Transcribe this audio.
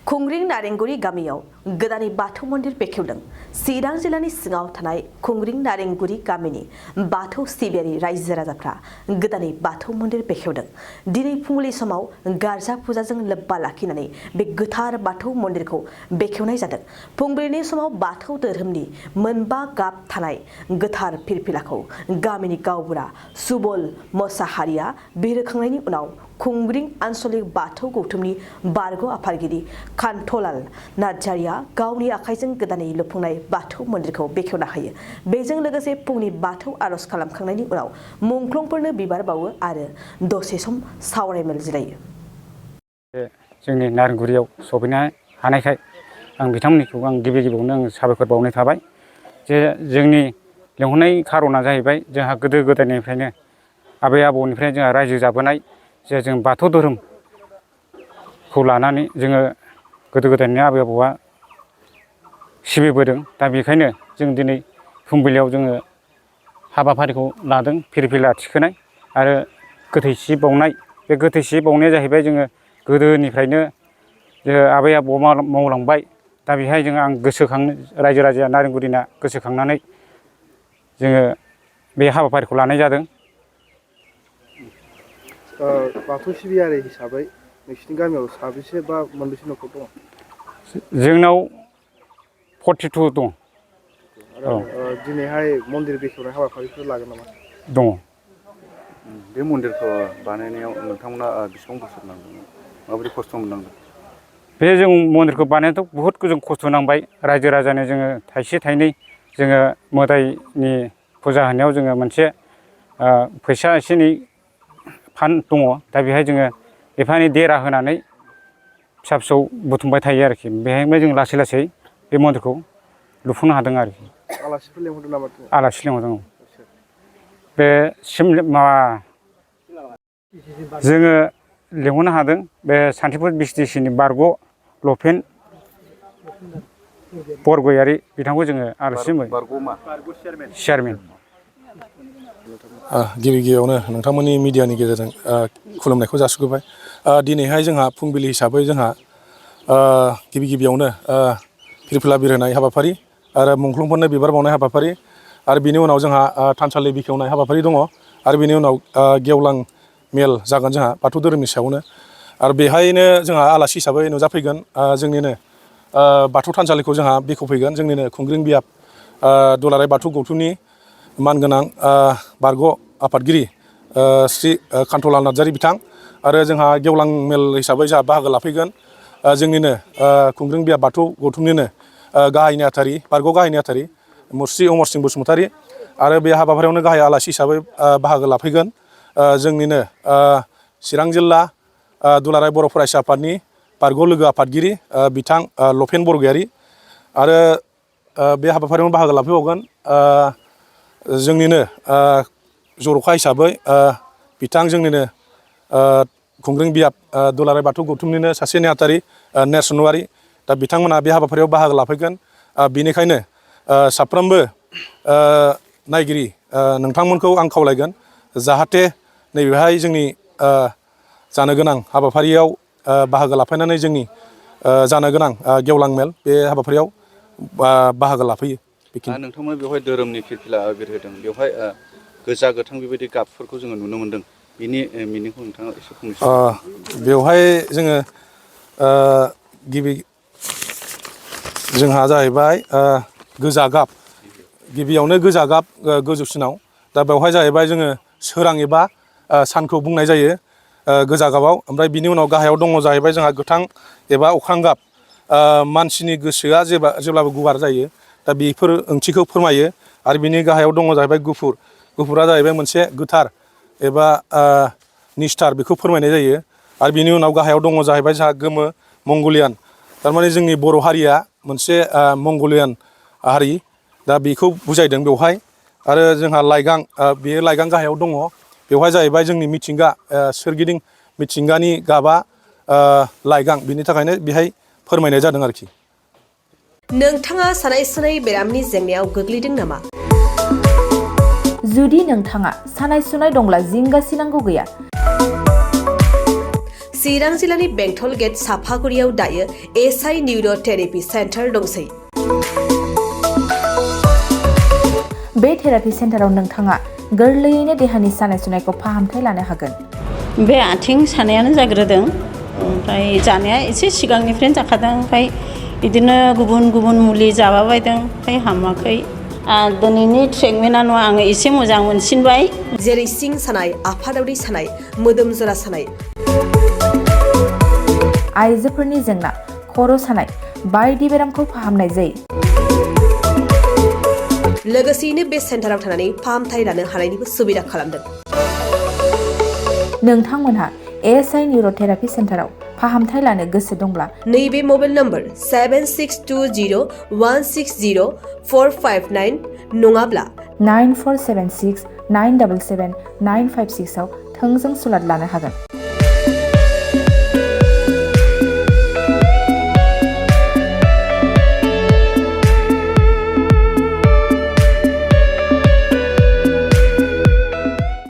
खुंग्रिं नारेंगुरी गामियाव गोदानै बाथौ मन्दिर बेखेवदों। चिरां जिल्लानि सिङाव थानाय खुंग्रिं नारेंगुरी गामिनि बाथौ सिबियारि रायजो राजाफ्रा गोदानै बाथौ मन्दिर बेखेवदों। दिनै फुंबिलि समाव गारजा फुजाजों लोब्बा लाखिनानै बे गोथार बाथौ मन्दिरखौ बेखेवनाय जादों। फुंबिलिनि समाव बाथौ धोरोमनि मोनबा गाब थानाय गोथार फिरफिलाखौ गामिनि गावबुरा सुबल मोसाहारिया बिरखांनायनि उनाव खुंग्रिं आन्चलिक बाथौ गौथुमनि बारग' आफादगिरि कान्थलाल नार्जारिया गावनि आखाइजों गोदानै लुफुंनाय बाथौ मन्दिरखौ बेखेवना होयो। बेजों लोगोसे फुंनि बाथौ आर'ज खालामखांनायनि उनाव मुंख्लंफोरनो बिबार बावो आरो दसे सम सावरायमेल जिरायो। जोंनि नारेंगुरियाव सफैनो हानायखाय आं बिथांमोनखौ गिबि गिबियावनो साबायखर बावनाय थाबाय। जे जोंनि लेंहरनाय खार'ना जाहैबाय जोंहा गोदो गोदायनिफ्रायनो आबै आबौनिफ्राय जोंहा रायजो जाबोनाय जे जों बाथौ धोरोमखौ लानानै जोङो गोदो गोदायनि आबै आबौआ सिबिबोदों। दा बेखायनो जों दिनै फुंबिलियाव जोङो हाबाफारिखौ लादों फिरफिला थिखोनाय आरो गोथैसि बावनाय। बे गोथैसि बावनाया जाहैबाय जोङो गोदोनिफ्रायनो आबै आबौआ मावलांबाय। दा बेहाय आं गोसोखांनो रायजो राजाया नारेंगुरिना गोसोखांनानै जोङो बे हाबाफारिखौ लानाय जादों। बाथौ सिबियारि हिसाबै नोंसिनि गामियाव साबेसे बा मोनबेसे न'खर दङ? जोंनाव 42 दं। आरो दिनैहाय मन्दिर बेखेवनाय हाबाफारिफोर लागोन नामा? दङ। बे मन्दिरखौ बानायनायाव नोंथांमोना बेसेबां बोसोर नांदों? माबोरै खस्थ' मोननांदों? बे जों मन्दिरखौ बानायनायाथ' बहुद जों खस्थ' नांबाय। रायजो राजानो जोङो थाइसे थाइनै जोङो मोदायनि फुजा होनायाव जोङो मोनसे फैसा एसे एनै फान्ड दङ। दा बेहाय जोङो एफा एनै देरा होनानै फिसा फिसौ बुथुमबाय थायो आरोखि। बेहायनो जों लासै लासै बे मन्दिरखौ लुफुंनो हादों आरोखि। आलासिफोर लेंहरदों नामा? आलासि लेंहरदों। बे जोङो लेंहरनो हादों बे सान्थिफुर बिटिसिनि बारग' लफेन बरगयारि बिथांखौ जोङो आलासि चेयारमेन। गिबि गिबियावनो नोंथांमोननि मिडियानि गेजेरजों खुलुमनायखौ जासिग्रोबाय। दिनैहाय जोंहा फुंबिलि हिसाबै जोंहा गिबि गिबियावनो फिरफिला बिरहोनाय हाबाफारि आरो मुंख्लंफोरनो बिबार बावनाय हाबाफारि आरो बिनि उनाव जोंहा थानसालि बेखेवनाय हाबाफारि दङ। आरो बिनि उनाव गेवलां मेल जागोन जोंहा बाथौ धोरोमनि सायावनो। आरो बेहायनो जोंहा आलासि हिसाबै नुजाफैगोन जोंनिनो बाथौ थानसालिखौ जोंहा बेखेवफैगोन जोंनिनो खुंग्रिं बियाब दुलाराय बाथौ गौथुमनि मानगोनां बारग' आफादगिरि श्री कान्थलाल नार्जारि बिथां। आरो जोंहा गेवलां मेल हिसाबै जोंहा बाहागो लाफैगोन जोंनिनो खुंग्रिं बियाब बाथौ गौथुमनिनो गाहाय नेहाथारि बारग' गाहाय नेहाथारि मुस्रि अमर सिं बसुमतारी। आरो बे हाबाफारियावनो गाहाय आलासि हिसाबै बाहागो लाफैगोन जोंनिनो चिरां जिल्ला दुलाराय बर' फरायसा आफादनि बारग' लोगो आफादगिरि बिथां लफेन बरगयारि। आरो बे हाबाफारियावनो बाहागो लाफैबावगोन जोंनिनो जर'खा हिसाबै बिथां जोंनिनो खुंग्रिं बियाब दुलाराय बाथौ गौथुमनिनो सासे नेहाथारि नेरसोन औवारि। दा बिथांमोना बे हाबाफारियाव बाहागो लाफैगोन। बेनिखायनो साफ्रोमबो नायगिरि नोंथांमोनखौ आं खावलायगोन जाहाथे नैबेहाय जोंनि जानो गोनां हाबाफारियाव बाहागो लाफैनानै जोंनि जानो गोनां गेवलां मेल बे हाबाफारियाव बाहागो लाफैयो। नोंथांमोना बेवहाय धोरोमनि फिरफिला बिरहोदों। बेवहाय गोजा गोथां बेबायदि गाबफोरखौ जोङो नुनो मोन्दों। बिनि मिनिंखौ नोंथाङा एसे फंनैसो बेवहाय जोङो जोंहा जाहैबाय गोजा गाब। गिबियावनो गोजा गाब गोजौसिनाव। दा बेवहाय जाहैबाय जोङो सोरां एबा सानखौ बुंनाय जायो गोजा गाबाव। ओमफ्राय बिनि उनाव गाहायाव दङ जाहैबाय जोंहा गोथां एबा अख्रां गाब। मानसिनि गोसोआ जेब्लाबो गुवार जायो। दा बेफोर ओंथिखौ फोरमायो। आरो बिनि गाहायाव दङ जाहैबाय गुफुर। गुफुरा जाहैबाय मोनसे गोथार एबा निस्थार बेखौ फोरमायनाय जायो। आरो बिनि उनाव गाहायाव दङ जाहैबाय जोंहा गोमो मंगलियान। थारमाने जोंनि बर' हारिया मोनसे मंगलियान हारि। दा बेखौ बुजायदों बेवहाय। आरो जोंहा लाइगां बेयो लाइगां गाहायाव दङ। बेवहाय जाहैबाय जोंनि मिथिंगा सोरगिदिं मिथिंगानि गाबा लाइगां। बिनि थाखायनो बेहाय फोरमायनाय जादों आरोखि। नोंथाङा सानाय सुनाय बेरामनि जेंनायाव गोग्लैदों नामा? जुदि नोंथाङा सानाय सुनाय दंब्ला जिंगासिनांगौ गैया। चिरां जिल्लानि बेंटल गेट साफागुरियाव दायो एसआइ निउर' थेरापि सेन्टार दंसै। बे थेरापि सेन्टाराव नोंथाङा गोरलैयैनो देहानि सानाय सुनायखौ फाहामथाय लानो हागोन। बे आथिं सानायानो जाग्रोदों, ओमफ्राय जानाया एसे सिगांनिफ्रायनो जाखादों, ओमफ्राय बिदिनो गुबुन गुबुन मुलि जाबाबायदों, ओमफ्राय हामाखै। दिनैनि ट्रिटमेन्टआ आङो एसे मोजां मोनसिनबाय। जेरै सिं सानाय, आफादावदै सानाय, मोदोम जरा सानाय, आइजोफोरनि जेंना, खर' सानाय बायदि बेरामखौ फाहामनाय जायो। लोगोसेयैनो बे सेन्टाराव थानानै फाहामथाय लानो हानायनिबो सुबिदा खालामदों। नोंथांमोनहा एसआइ निउर' थेरापि सेन्टाराव फाहामथाय लानो गोसो दंब्ला नैबे मबाइल नम्बर 7620160459 नङाब्ला 9476 977 956 आव थोंजों सुलाद लानो हागोन।